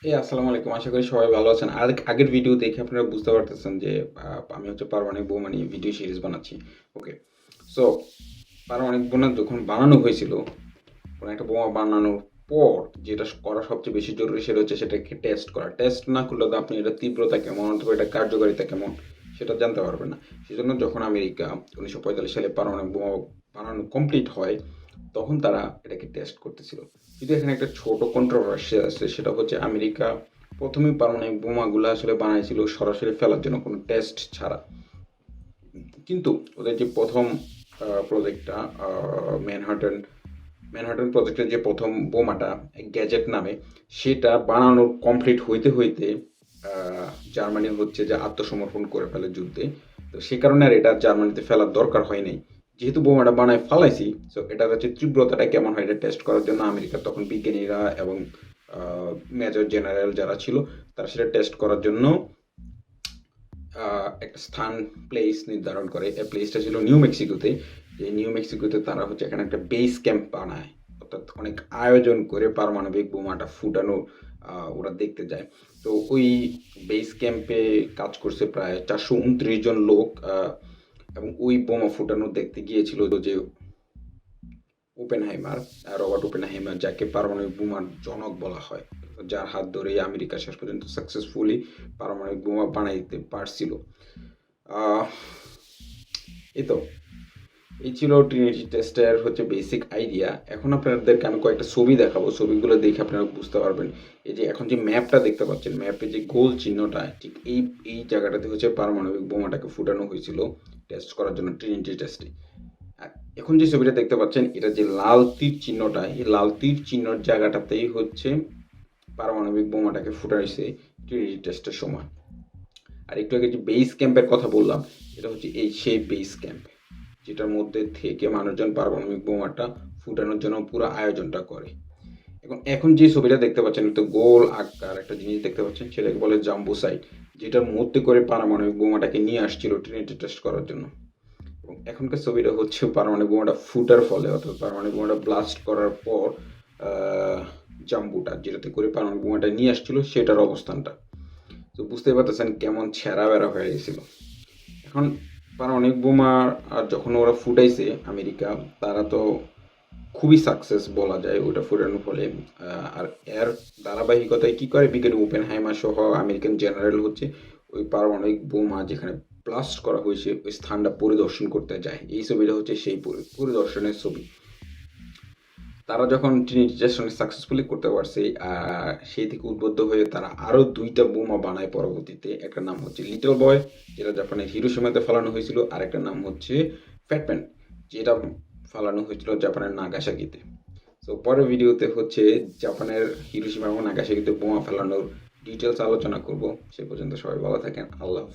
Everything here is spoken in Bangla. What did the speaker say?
আসসালামু আলাইকুম। আশা করি সবাই ভালো আছেন। আর আগের ভিডিও দেখে আপনারা বুঝতে পারতেছেন যে আমি হচ্ছে পারমাণবিক বোমা নিয়ে ভিডিও সিরিজ বানাচ্ছি। ওকে। সো পারমাণবিক বোমা যখন বানানো হয়েছিল, কোনো একটা বোমা বানানোর পর যেটা করা সবচেয়ে বেশি জরুরি সেটা হচ্ছে সেটাকে টেস্ট করা। টেস্ট না করলে তো আপনি এটার তীব্রতা কেমন অথবা এটার কার্যকারিতা কেমন সেটা জানতে পারবেন না। সেজন্য যখন আমেরিকা 1945 সালে পারমাণবিক বোমা বানানো কমপ্লিট হয়, তখন তারা এটাকে টেস্ট করতেছিল। কিন্তু এখানে একটা ছোট কন্ট্রোভার্সি আছে, সেটা হচ্ছে আমেরিকা প্রথমেই পারমাণবিক বোমাগুলো আসলে বানাইছিল সরাসরি ফেলার জন্য, কোনো টেস্ট ছাড়া। কিন্তু ওদের যে প্রথম প্রজেক্টটা, ম্যানহাটন ম্যানহাটন প্রজেক্টের যে প্রথম বোমাটা গ্যাজেট নামে, সেটা বানানোর কমপ্লিট হইতে হইতে জার্মানি হচ্ছে যে আত্মসমর্পণ করে ফেলে যুদ্ধে। তো সে কারণে আর এটা জার্মানিতে ফেলার দরকার হয় নাই। যেহেতু বোমাটা বানায় ফালাইছি, সো এটা হচ্ছে তীব্রতাটা কেমন হয় এটা টেস্ট করার জন্য আমেরিকার তখন বিজ্ঞানীরা এবং মেজর জেনারেল যারা ছিল তারা সেটা টেস্ট করার জন্য একটা স্থান প্লেস নির্ধারণ করে। এই প্লেসটা ছিল নিউ মেক্সিকোতে। এই নিউ মেক্সিকোতে তারা হচ্ছে এখানে একটা বেস ক্যাম্প বানায়, অর্থাৎ অনেক আয়োজন করে পারমাণবিক বোমাটা ফুটানো ওরা দেখতে যায়। তো ওই বেস ক্যাম্পে কাজ করছে প্রায় 429 জন লোক, এবং ওই বোমা ফুটানো দেখতে গিয়েছিল যে ওপেনহাইমার, রবার্ট ওপেনহাইমার, যাকে পারমাণবিক বোমার জনক বলা হয়, যার হাত ধরে আমেরিকা শেষ পর্যন্ত সাকসেসফুলি পারমাণবিক বোমা বানাইতে পারছিল। আহ, এই তো এই ছিল ট্রিনিটি টেস্টের হচ্ছে বেসিক আইডিয়া। এখন আপনাদেরকে আমি কয়েকটা ছবি দেখাবো, ছবিগুলো দেখে আপনারা বুঝতে পারবেন। এই যে এখন যে ম্যাপটা দেখতে পাচ্ছেন, ম্যাপে যে গোল চিহ্নটা, ঠিক এই এই জায়গাটাতে হচ্ছে পারমাণবিক বোমাটাকে ফুটানো হয়েছিল টেস্ট করার জন্য ট্রিনিটি টেস্টে। আর এখন যে ছবিটা দেখতে পাচ্ছেন, এটা যে লাল তীর চিহ্নটা, এই লাল তীর চিহ্নর জায়গাটাতেই হচ্ছে পারমাণবিক বোমাটাকে ফুটাইছে ট্রিনিটি টেস্টের সময়। আর একটু আগে যে বেস ক্যাম্পের কথা বললাম, এটা হচ্ছে এই সেই বেস ক্যাম্প যেটার মধ্যে থেকে মানুষজন পারমাণবিক বোমাটা ফুটানোর জন্য পুরো আয়োজনটা করে। এখন এখন যে ছবিটা দেখতে পাচ্ছেন, তো গোল আকার একটা জিনিস দেখতে পাচ্ছেন, সেটাকে বলে জাম্বো সাইট, যেটার মধ্যে করে পারমাণবিক বোমাটাকে নিয়ে আসছিল ট্রিনিটি টেস্ট করার জন্য। এবং এখনকার ছবিটা হচ্ছে পারমাণবিক বোমাটা ফুটার ফলে, অর্থাৎ পারমাণবিক বোমাটা ব্লাস্ট করার পর জাম্বুটা যেটাতে করে পারমাণবিক বোমাটা নিয়ে আসছিল সেটার অবস্থানটা। তো বুঝতেই পারতেছেন কেমন ছেঁড়া বেড়া হয়ে গেছিল। এখন পারমাণবিক বোমা আর যখন ওরা ফুটাইছে আমেরিকা, তারা তো খুবই সাকসেস বলা যায় ওটা ফুটানোর ফলে। আর এর ধারাবাহিকতায় কি করে, বিজ্ঞানী ওপেনহাইমার সহ আমেরিকান জেনারেল হচ্ছে ওই পারমাণবিক বোমা যেখানে ব্লাস্ট করা হয়েছে ওই স্থানটা পরিদর্শন করতে যায়। এই ছবিটা হচ্ছে সেই পরিদর্শনের ছবি। তারা যখন ট্রিনিটি টেস্ট সাকসেসফুলি করতে পারছে, সেই থেকে উদ্বুদ্ধ হয়ে তারা আরও দুইটা বোমা বানায় পরবর্তীতে। একটা নাম হচ্ছে লিটল বয়, যেটা জাপানের হিরোশিমাতে ফেলানো হয়েছিল, আর একটা নাম হচ্ছে ফ্যাটম্যান, যেটা ফেলানো হয়েছিল জাপানের নাগাসাকিতে। তো পরের ভিডিওতে হচ্ছে জাপানের হিরোশিমা এবং নাগাসাকিতে বোমা ফেলানোর ডিটেলস আলোচনা করব। সে পর্যন্ত সবাই ভালো থাকেন। আল্লাহ হাফেজ।